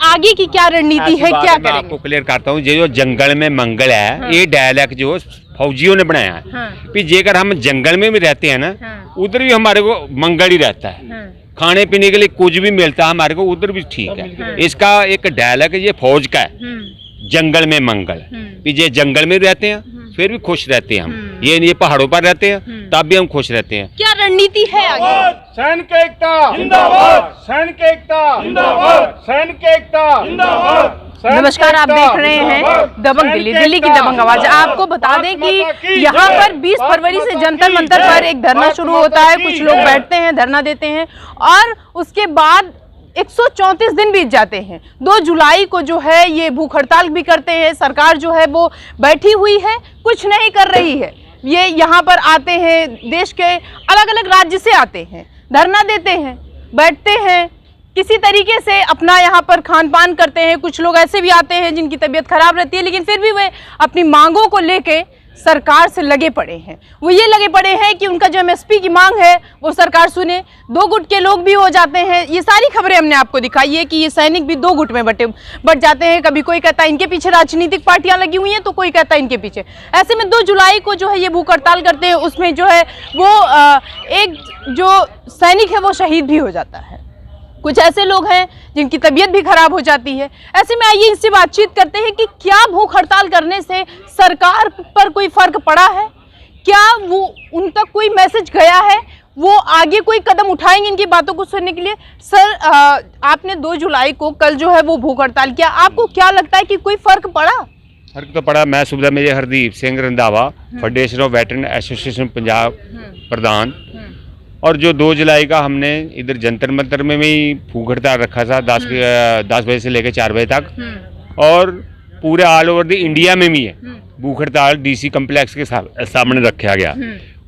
आगे की क्या रणनीति है, क्या करेंगे? मैं आपको क्लियर करता हूँ, जो जंगल में मंगल है, हाँ। ये डायलॉग जो फौजियों ने बनाया है। हाँ। कि जेकर हम जंगल में भी रहते हैं ना, हाँ। उधर भी हमारे को मंगल ही रहता है। हाँ। खाने पीने के लिए कुछ भी मिलता है हमारे को, उधर भी ठीक है। हाँ। इसका एक डायलॉग ये फौज का है, जंगल में मंगल। ये जंगल में रहते हैं फिर भी खुश रहते हैं हम, ये पहाड़ों पर रहते हैं तब भी हम खुश रहते हैं। क्या रणनीति है आगे? सैनिक एकता जिंदाबाद, सैनिक एकता जिंदाबाद, सैनिक एकता जिंदाबाद। नमस्कार, आप देख रहे हैं दबंग दिल्ली, दिल्ली की दबंग आवाज। आपको बता दें कि यहाँ पर 20 फरवरी से जंतर मंतर पर एक धरना शुरू होता है। कुछ लोग बैठते हैं, धरना देते हैं और उसके बाद 134 दिन बीत जाते हैं। 2 जुलाई को जो है ये भूख हड़ताल भी करते हैं। सरकार जो है वो बैठी हुई है, कुछ नहीं कर रही है। ये यहाँ पर आते हैं, देश के अलग अलग राज्य से आते हैं, धरना देते हैं, बैठते हैं, किसी तरीके से अपना यहाँ पर खान पान करते हैं। कुछ लोग ऐसे भी आते हैं जिनकी तबीयत खराब रहती है, लेकिन फिर भी वे अपनी मांगों को लेके सरकार से लगे पड़े हैं। वो ये लगे पड़े हैं कि उनका जो एमएसपी की मांग है वो सरकार सुने। 2 गुट के लोग भी हो जाते हैं। ये सारी खबरें हमने आपको दिखाई है कि ये सैनिक भी 2 गुट में बट जाते हैं। कभी कोई कहता है इनके पीछे राजनीतिक पार्टियां लगी हुई हैं, तो कोई कहता है इनके पीछे। ऐसे में 2 जुलाई को जो है ये भूख हड़ताल करते हैं। उसमें जो है वो एक जो सैनिक है वो शहीद भी हो जाता है। कुछ ऐसे लोग हैं जिनकी तबीयत भी खराब हो जाती है। ऐसे में आइए इनसे बातचीत करते हैं कि क्या भूख हड़ताल करने से सरकार पर कोई फर्क पड़ा है, क्या वो उन तक कोई मैसेज गया है, वो आगे कोई कदम उठाएंगे इनकी बातों को सुनने के लिए। सर, आपने 2 जुलाई को कल जो है वो भूख हड़ताल किया, आपको क्या लगता है कि कोई फर्क पड़ा? फर्क तो पड़ा। मैं सुबह मेरे Hardeep Singh Randhawa, federation of veteran association Punjab प्रधान, और जो 2 जुलाई का हमने इधर जंतर मंतर में भी भूख हड़ताल रखा था 10 बजे से लेकर 4 बजे तक, और पूरे ऑल ओवर द इंडिया में भी है भूख हड़ताल डीसी कम्प्लेक्स के सामने रखा गया।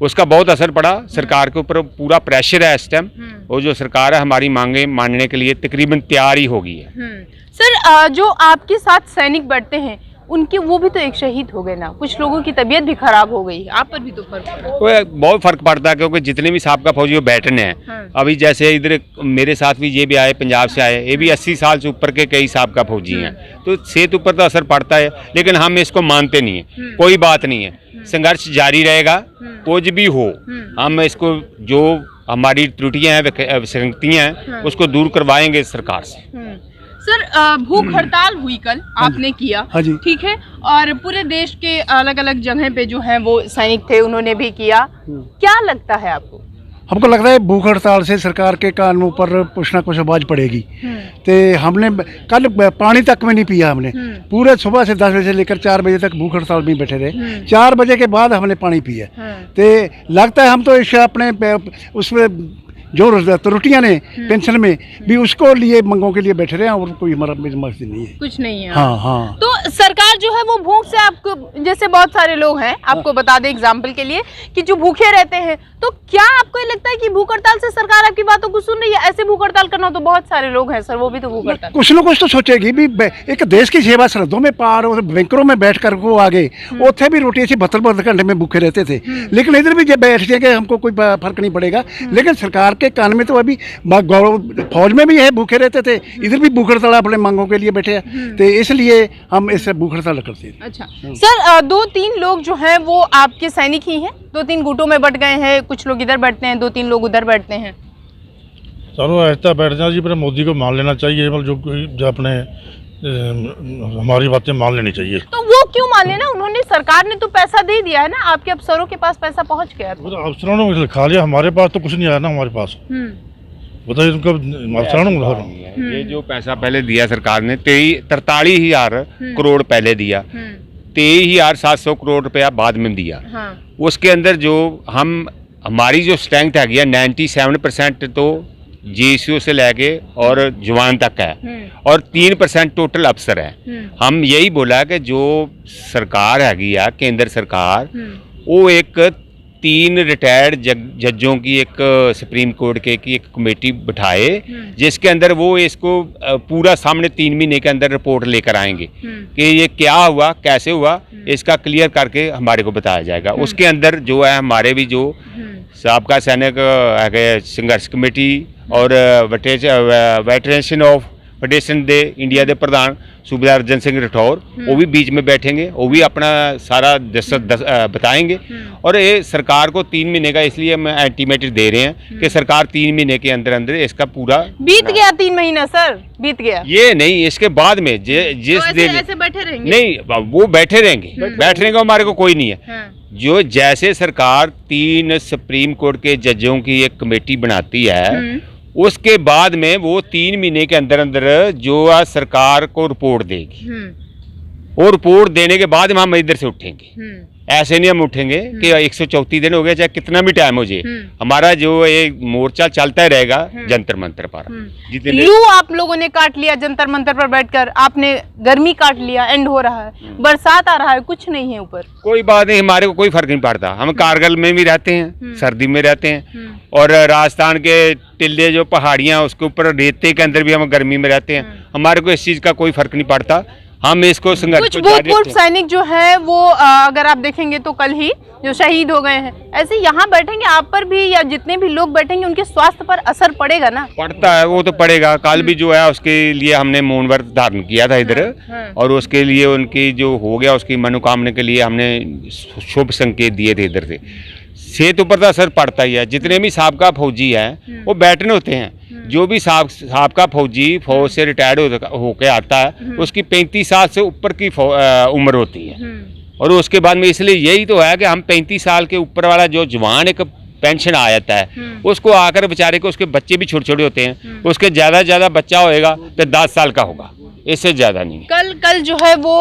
उसका बहुत असर पड़ा। सरकार के ऊपर पूरा प्रेशर है इस टाइम, और जो सरकार है हमारी मांगे मानने के लिए तकरीबन तैयार ही हो गई है। सर, जो आपके साथ सैनिक बैठते हैं उनके वो भी तो एक शहीद हो गए ना, कुछ लोगों की तबीयत भी खराब हो गई, आप पर भी तो फर्क पड़ा? बहुत फर्क पड़ता है, क्योंकि जितने भी साहब का फौजी वो बैठने हैं। हाँ। अभी जैसे इधर मेरे साथ भी ये भी आए, पंजाब से आए, ये भी 80 साल से ऊपर के कई साहब का फौजी हैं, तो सेहत ऊपर तो असर पड़ता है, लेकिन हम इसको मानते नहीं है। कोई बात नहीं है, संघर्ष जारी रहेगा, कुछ भी हो। हम इसको जो हमारी त्रुटियां हैं, विसंगतियां हैं, उसको दूर करवाएंगे सरकार से। सर, भूख हड़ताल हुई कल, आपने किया, ठीक है, और पूरे देश के अलग अलग जगह पे जो है वो सैनिक थे, उन्होंने भी किया। क्या लगता है आपको? हमको लगता है भूख हड़ताल से सरकार के कानों पर कुछ ना कुछ आवाज पड़ेगी। तो हमने कल पानी तक में नहीं पिया, हमने पूरे सुबह से 10 बजे से लेकर 4 बजे तक भूख हड़ताल में बैठे रहे। 4 बजे के बाद हमने पानी पिया। तो लगता है हम तो इस अपने उसमें जो त्रुटियां ने पेंशन में भी उसको लिए मंगों के लिए बैठे रहे हैं, और कोई हमारा मकसद नहीं है, कुछ नहीं है। हाँ हाँ। तो सरकार जो है वो भूख से, आपको जैसे बहुत सारे लोग हैं, आपको बता दें एग्जाम्पल के लिए कि जो भूखे रहते हैं, तो क्या आपको ये लगता है कि भूख हड़ताल से सरकार आपकी बातों को सुन रही है? ऐसे भूख हड़ताल करना तो बहुत सारे लोग हैं सर, वो भी तो भूख हड़ताल कुछ ना कुछ तो सोचेगी भी। एक देश की सेवा सरहदों में पार और बैंकरों में बैठ कर वो आगे उथे भी रोटी ऐसी 72 घंटे में भूखे रहते थे, लेकिन इधर भी जब बैठ जाएंगे हमको कोई फर्क नहीं पड़ेगा। लेकिन सरकार के कान में तो अभी फौज में भी है भूखे रहते थे, इधर भी भूख हड़ताल अपने मांगों के लिए बैठे हैं, तो इसलिए हम इससे भूख हड़ताल करते हैं। अच्छा सर, 2-3 लोग जो हैं वो आपके सैनिक ही हैं? 2-3 गुटों में बट गए हैं, कुछ लोग इधर बैठते हैं, 2-3 लोग उधर बैठते हैं। चलो ऐसा बैठ जाए जी, पर मोदी को मान लेना चाहिए, मतलब जो अपने हमारी बातें मान लेनी चाहिए। तो वो क्यों मान लेना? उन्होंने, सरकार ने तो पैसा दे दिया है ना, आपके अफसरों के पास पैसा पहुंच गया। अफसरों ने खा लिया, हमारे पास तो कुछ नहीं आया ना, हमारे पास बताइए उनका अफसरों ने। ये जो पैसा पहले दिया सरकार ने 43,000 करोड़ पहले दिया, 23,700 करोड़ रुपया बाद में दिया। उसके अंदर जो हमारी जो स्ट्रेंथ है 97% तो जीएसयू से लेके और जवान तक है, और 3% टोटल अफसर है। हम यही बोला कि जो सरकार हैगी आ केंद्र सरकार, वो एक 3 रिटायर्ड जजों की एक सुप्रीम कोर्ट की एक कमेटी बिठाए, जिसके अंदर वो इसको पूरा सामने 3 महीने के अंदर रिपोर्ट लेकर आएंगे कि ये क्या हुआ, कैसे हुआ, इसका क्लियर करके हमारे को बताया जाएगा। उसके अंदर जो है हमारे भी जो साबका सैनिक है संघर्ष कमेटी और वेटरेशन ऑफ फेडरेशन दे इंडिया के प्रधान सूबेदार अर्जन सिंह राठौर वो भी बीच में बैठेंगे, वो भी अपना सारा बताएंगे। और ये सरकार को 3 महीने का इसलिए हम अल्टीमेटम दे रहे हैं कि सरकार 3 महीने के अंदर अंदर इसका पूरा बीत गया 3 महीना सर, बीत गया ये नहीं, इसके बाद में जिस तो ऐसे बैठे रहेंगे नहीं, वो बैठे रहेंगे, बैठने का हमारे को कोई नहीं है। जो जैसे सरकार 3 सुप्रीम कोर्ट के जजों की एक कमेटी बनाती है, उसके बाद में वो 3 महीने के अंदर अंदर जो सरकार को रिपोर्ट देगी, और रिपोर्ट देने के बाद हम इधर से उठेंगे। ऐसे नहीं हम उठेंगे कि 134 दिन हो गया, चाहे कितना भी टाइम हो जाए, हमारा जो एक मोर्चा चलता ही रहेगा जंतर मंतर पर। जितने लू आप लोगों ने काट लिया जंतर मंतर पर बैठकर, आपने गर्मी काट लिया, एंड हो रहा है, बरसात आ रहा है, कुछ नहीं है ऊपर, कोई बात नहीं, हमारे को कोई फर्क नहीं पड़ता। हम कारगिल में भी रहते हैं, सर्दी में रहते हैं, और राजस्थान के टिल्ले जो पहाड़ियाँ उसके ऊपर रेते के अंदर भी हम गर्मी में रहते हैं। हमारे को इस चीज़ का कोई फर्क नहीं पड़ता। हम इसको संघर्ष कुछ भूतपूर्व सैनिक जो है वो अगर आप देखेंगे तो कल ही जो शहीद हो गए हैं, ऐसे यहाँ बैठेंगे आप पर भी या जितने भी लोग बैठेंगे उनके स्वास्थ्य पर असर पड़ेगा ना? पड़ता है, वो तो पड़ेगा। कल भी जो है उसके लिए हमने मौन व्रत धारण किया था इधर, और उसके लिए उनकी जो हो गया उसकी मनोकामना के लिए हमने शुभ संकेत दिए थे इधर से। सेहत ऊपर तो असर पड़ता ही है। जितने भी साबका फौजी हैं वो बैठने होते हैं। जो भी साबका फौजी फौज से रिटायर्ड होके आता है उसकी 35 साल से ऊपर की उम्र होती है, और उसके बाद में इसलिए यही तो है कि हम 35 साल के ऊपर वाला जो जवान एक पेंशन आ जाता है उसको आकर बेचारे को, उसके बच्चे भी छोटे छोटे होते हैं, उसके ज़्यादा बच्चा होएगा तो 10 साल का होगा, इससे ज़्यादा नहीं। कल जो है वो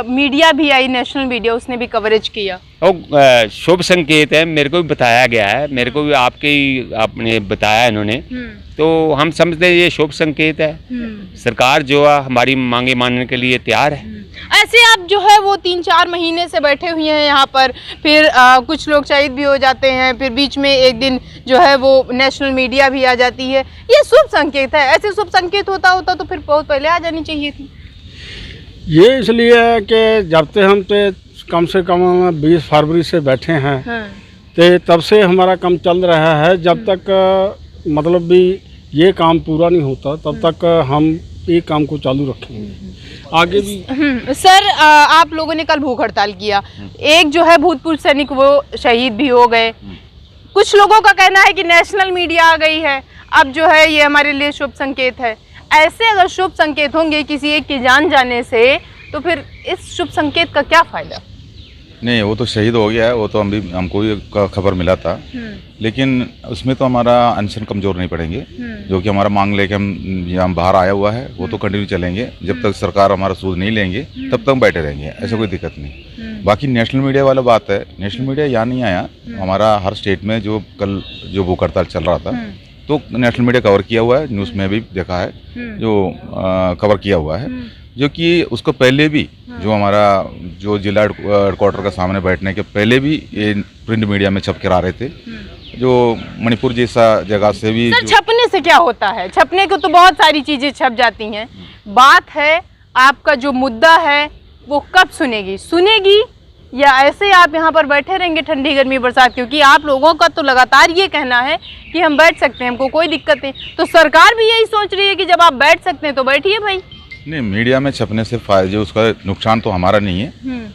मीडिया भी आई, नेशनल मीडिया, उसने भी कवरेज किया। और शुभ संकेत है, मेरे को भी बताया गया है, मेरे को भी आपने बताया इन्होंने, तो हम समझते हैं ये शुभ संकेत है। सरकार जो है हमारी मांगे मानने के लिए तैयार है। ऐसे आप जो है वो 3-4 महीने से बैठे हुए हैं यहाँ पर, फिर कुछ लोग शहीद भी हो जाते हैं, फिर बीच में एक दिन जो है वो नेशनल मीडिया भी आ जाती है, ये शुभ संकेत है। ऐसे शुभ संकेत होता तो फिर बहुत पहले आ जानी चाहिए थी। ये इसलिए है कि जब तक हम तो कम से कम 20 फरवरी से बैठे हैं, तो तब से हमारा काम चल रहा है। जब तक मतलब भी ये काम पूरा नहीं होता तब तक हम ये काम को चालू रखेंगे आगे भी। सर आप लोगों ने कल भूख हड़ताल किया, एक जो है भूतपूर्व सैनिक वो शहीद भी हो गए, कुछ लोगों का कहना है कि नेशनल मीडिया आ गई है, अब जो है ये हमारे लिए शुभ संकेत है। ऐसे अगर शुभ संकेत होंगे किसी एक की जान जाने से, तो फिर इस शुभ संकेत का क्या फायदा? नहीं, वो तो शहीद हो गया है, वो तो हमको भी खबर मिला था, लेकिन उसमें तो हमारा अनशन कमज़ोर नहीं पड़ेंगे। जो कि हमारा मांग लेके हम यहाँ बाहर आया हुआ है वो तो कंटिन्यू चलेंगे, जब तक सरकार हमारा सूद नहीं लेंगे तब तक हम बैठे रहेंगे, ऐसा कोई दिक्कत नहीं। बाकी नेशनल मीडिया वाला बात है, नेशनल मीडिया यहाँ नहीं आया, हमारा हर स्टेट में जो कल जो भूख हड़ताल चल रहा था तो नेशनल मीडिया कवर किया हुआ है, न्यूज़ में भी देखा है, जो कवर किया हुआ है। जो कि उसको पहले भी जो हमारा जो जिला हेडक्वार्टर का सामने बैठने के पहले भी ये प्रिंट मीडिया में छप कर आ रहे थे, जो मणिपुर जैसा जगह से भी। सर छपने से क्या होता है? छपने को तो बहुत सारी चीजें छप जाती हैं, बात है आपका जो मुद्दा है वो कब सुनेगी या ऐसे आप यहाँ पर बैठे रहेंगे ठंडी गर्मी बरसात? क्योंकि आप लोगों का तो लगातार ये कहना है कि हम बैठ सकते हैं, हमको कोई दिक्कत नहीं, तो सरकार भी यही सोच रही है कि जब आप बैठ सकते हैं तो बैठिए भाई। नहीं, मीडिया में छपने से जो उसका नुकसान तो हमारा नहीं है,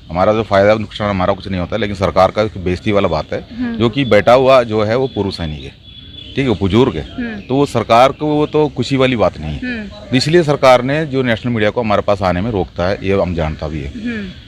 हमारा जो फायदा नुकसान हमारा कुछ नहीं होता, लेकिन सरकार का बेइज्जती वाला बात है। जो कि बैठा हुआ जो है वो पूर्व सैनिक है, ठीक है, बुजुर्ग है, तो वो सरकार को वो तो खुशी वाली बात नहीं है। इसलिए सरकार ने जो नेशनल मीडिया को हमारे पास आने में रोकता है, ये हम जानता भी है।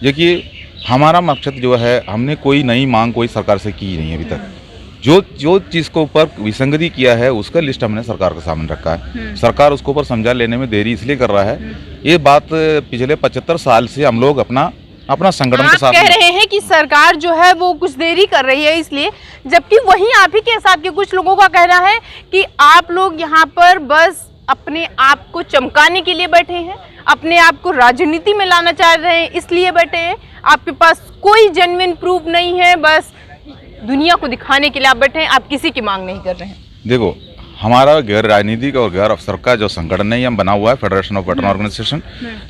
जो कि हमारा मकसद जो है, हमने कोई नई मांग कोई सरकार से की नहीं है अभी तक। जो चीज़ को ऊपर विसंगति किया है उसका लिस्ट हमने सरकार के सामने रखा है। सरकार उसको ऊपर समझा लेने में देरी इसलिए कर रहा है, ये बात पिछले 75 साल से हम लोग अपना संगठन के साथ कह रहे हैं कि सरकार जो है वो कुछ देरी कर रही है इसलिए, जबकि वहीं आप ही के साथ के कुछ लोगों का कहना है कि आप लोग यहाँ पर बस अपने आप को चमकाने के लिए बैठे हैं, अपने आप को राजनीति में लाना चाह रहे हैं इसलिए बैठे हैं, आपके पास कोई जेन्युइन प्रूफ नहीं है, बस दुनिया को दिखाने के लिए आप बैठे हैं, आप किसी की मांग नहीं कर रहे हैं। देखो, हमारा गैर राजनीतिक और गैर अफसर का जो संगठन है, हम बना हुआ है फेडरेशन ऑफ वेटरन ऑर्गेनाइजेशन,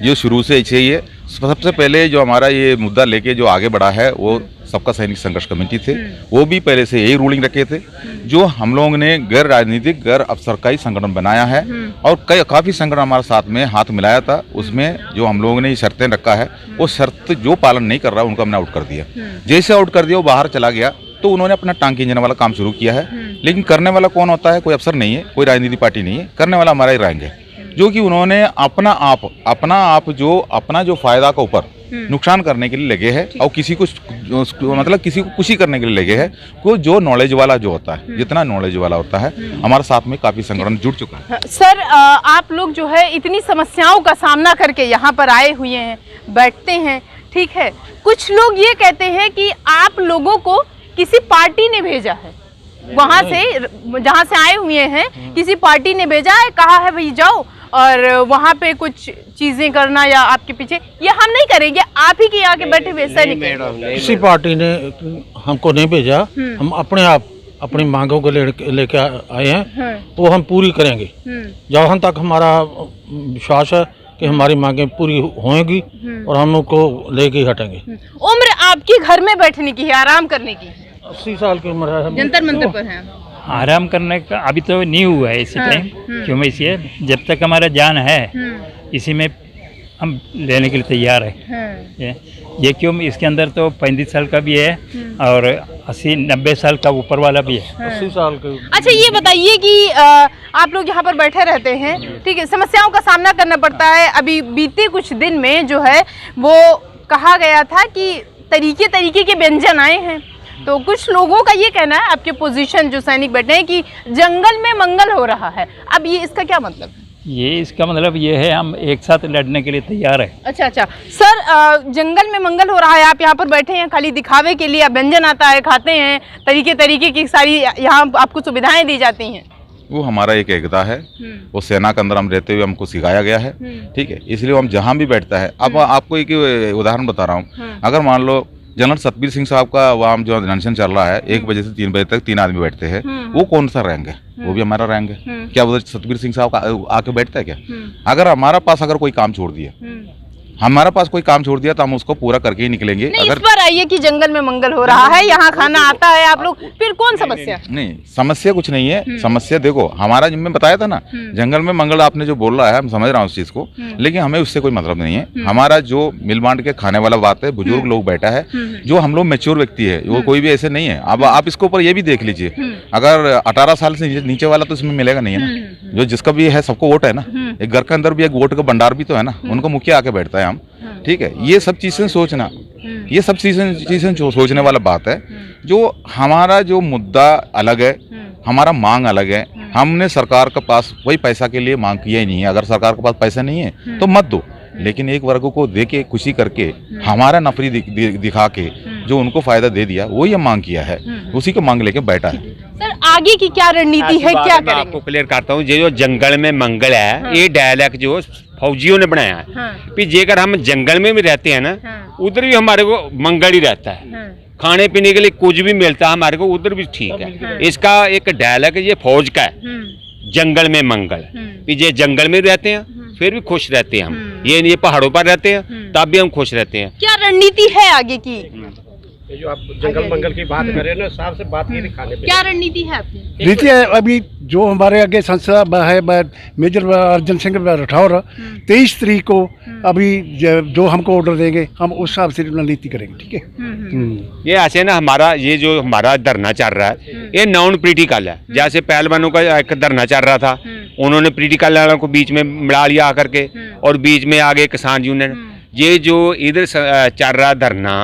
जो शुरू से ऐसे ही है। सबसे पहले जो हमारा ये मुद्दा लेके जो आगे बढ़ा है वो सबका सैनिक संघर्ष कमेटी थे, वो भी पहले से यही रूलिंग रखे थे। जो हम लोगों ने गैर राजनीतिक गैर अफसरकाई संगठन बनाया है और काफ़ी संगठन हमारे साथ में हाथ मिलाया था, उसमें जो हम लोगों ने ये शर्तें रखा है वो शर्त जो पालन नहीं कर रहा उनको हमने आउट कर दिया। जैसे आउट कर दिया वो बाहर चला गया तो उन्होंने अपना टांकी इंजन वाला काम शुरू किया है। लेकिन करने वाला कौन होता है? कोई अफसर नहीं है, कोई राजनीतिक पार्टी नहीं है, करने वाला हमारा ही रैंक है, जो कि उन्होंने अपना आप जो अपना जो फायदा का ऊपर नुकसान करने के लिए लगे हैं और किसी को मतलब किसी को खुशी करने के लिए लगे हैं। को जो नॉलेज वाला जो होता है, जितना नॉलेज वाला होता है, हमारे साथ में काफी संगठन जुड़ चुका है। सर आप लोग जो है इतनी समस्याओं का सामना करके यहाँ पर आए हुए हैं, बैठते हैं, ठीक है। कुछ लोग ये कहते हैं कि आप लोगों को किसी पार्टी ने भेजा है, वहाँ से जहाँ से आए हुए हैं किसी पार्टी ने भेजा है, कहा है भाई जाओ और वहाँ पे कुछ चीजें करना या आपके पीछे, ये हम नहीं करेंगे, आप ही के आके बैठे हुए सैनिक। किसी पार्टी ने हमको नहीं भेजा, हम अपने आप अपनी मांगों को लेके आए हैं, वो हम पूरी करेंगे। जहाँ तक हमारा विश्वास है कि हमारी मांगें पूरी होंगी और हम उनको लेके ही हटेंगे। उम्र आपकी घर में बैठने की है, आराम करने की है? 80 साल की उम्र है। जंतर मंतर पर है। आराम करने का अभी तो नहीं हुआ है इसी टाइम, क्यों इसलिए जब तक हमारा जान है इसी में हम लेने के लिए तैयार है। ये क्यों, इसके अंदर तो 35 साल का भी है और 80-90 साल का ऊपर वाला भी है। 80 साल के। अच्छा ये बताइए कि आप लोग यहाँ पर बैठे रहते हैं, ठीक है, समस्याओं का सामना करना पड़ता है। अभी बीते कुछ दिन में जो है वो कहा गया था कि तरीके के व्यंजन आए हैं, तो कुछ लोगों का ये कहना है, आपके पोजीशन जो सैनिक बैठे हैं, कि जंगल में मंगल हो रहा है। अब ये इसका क्या मतलब है? ये इसका मतलब ये है हम एक साथ लड़ने के लिए तैयार है। अच्छा सर, जंगल में मंगल हो रहा है, आप यहाँ पर बैठे हैं खाली दिखावे के लिए, व्यंजन आता है, खाते हैं, तरीके की सारी यहाँ आपको सुविधाएं दी जाती हैं। वो हमारा एक एकता है, वो सेना के अंदर हम रहते हुए हमको सिखाया गया है, ठीक है। इसलिए हम जहाँ भी बैठता है, अब आपको एक उदाहरण बता रहा हूँ, अगर मान लो जनरल सतबीर सिंह साहब का वहाँ जो अनशन चल रहा है, 1 बजे से 3 बजे तक 3 आदमी बैठते हैं, वो कौन सा रैंक है? वो भी हमारा रैंक है। क्या उधर सतबीर सिंह साहब आके बैठता है क्या? अगर हमारा पास अगर कोई काम छोड़ दिया, हमारा पास कोई काम छोड़ दिया तो हम उसको पूरा करके ही निकलेंगे। अगर इस पर आइए कि जंगल में मंगल हो रहा है, यहाँ खाना आता है, आप लोग, फिर कौन समस्या? नहीं, समस्या कुछ नहीं है। समस्या देखो, हमारा जिम्मे बताया था ना, जंगल में मंगल आपने जो बोल रहा है, हम समझ रहा हूँ उस चीज को, लेकिन हमें उससे कोई मतलब नहीं है। हमारा जो मिल बांट के खाने वाला बात है, बुजुर्ग लोग बैठा है, जो हम लोग मैच्योर व्यक्ति है, वो कोई भी ऐसे नहीं है। अब आप इसके ऊपर ये भी देख लीजिए, अगर 18 साल से नीचे वाला तो इसमें मिलेगा नहीं है ना, जो जिसका भी है सबको वोट है ना, एक घर के अंदर भी एक वोट का भंडार भी तो है ना, उनको मुखिया आके बैठता है हम, ठीक है। ये सब चीजें सोचना, ये सब चीजें सोचने वाला बात है। जो हमारा जो मुद्दा अलग है, हमारा मांग अलग है। हमने सरकार के पास वही पैसा के लिए मांग किया ही नहीं है। अगर सरकार के पास पैसा नहीं है तो मत दो, लेकिन एक वर्ग को दे के खुशी करके, हमारा नफरी दिखा के जो उनको फायदा दे दिया, वही हम मांग किया है, उसी को मांग लेके बैठा है। सर आगे की क्या रणनीति है, क्या करेंगे? मैं आपको क्लियर करता हूँ, जो जंगल में मंगल है, ये डायलॉग जो फौजियों ने बनाया है कि जेकर हम जंगल में भी रहते हैं ना, उधर भी हमारे को मंगल ही रहता है, खाने पीने के लिए कुछ भी मिलता है हमारे को, उधर भी ठीक है। इसका एक डायलॉग ये फौज का है, जंगल में मंगल, कि ये जंगल में रहते हैं फिर भी खुश रहते हैं हम, ये पहाड़ों पर रहते हैं तब भी हम खुश रहते हैं। क्या रणनीति है आगे की? ये जो आप जंगल मंगल की बात कर रहे हैं ना, साहब से बात नहीं दिखाने पे। क्या रणनीति है आपकी? नीति है अभी जो हमारे आगे संसद है, मेजर अर्जुन सिंह राठौर 23 तारीख को अभी जो हमको ऑर्डर देंगे, हम उस हिसाब से रणनीति करेंगे, ठीक है। ये ऐसे ना, हमारा ये जो हमारा धरना चल रहा है, ये नॉन पॉलिटिकल है। जैसे पहलवानों का एक धरना चल रहा था, उन्होंने पॉलिटिकल वालों को बीच में मिला लिया आकर के, और बीच में आगे किसान यूनियन। ये जो इधर चल रहा धरना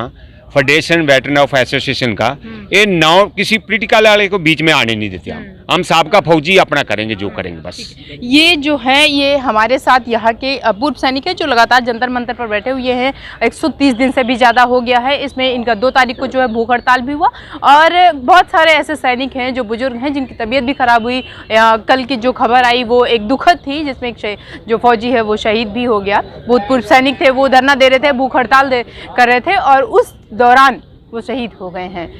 फेडरेशन वेटरन ऑफ एसोसिएशन का, ये नौ किसी पॉलिटिकल वाले को बीच में आने नहीं देते। हम साबका फौजी अपना करेंगे जो करेंगे बस। ये जो है, ये हमारे साथ यहाँ के पूर्व सैनिक है जो लगातार जंतर मंतर पर बैठे हुए हैं। 130 दिन से भी ज़्यादा हो गया है। इसमें इनका 2 तारीख को जो है भूख हड़ताल भी हुआ, और बहुत सारे ऐसे सैनिक हैं जो बुजुर्ग हैं जिनकी तबीयत भी खराब हुई। कल की जो खबर आई वो एक दुखद थी, जिसमें एक जो फौजी है वो शहीद भी हो गया। भूतपूर्व सैनिक थे, वो धरना दे रहे थे, भूख हड़ताल कर रहे थे, और उस दौरान वो शहीद हो गए हैं।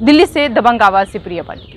दिल्ली से दबंग आवाज़ से प्रिया पाटिल।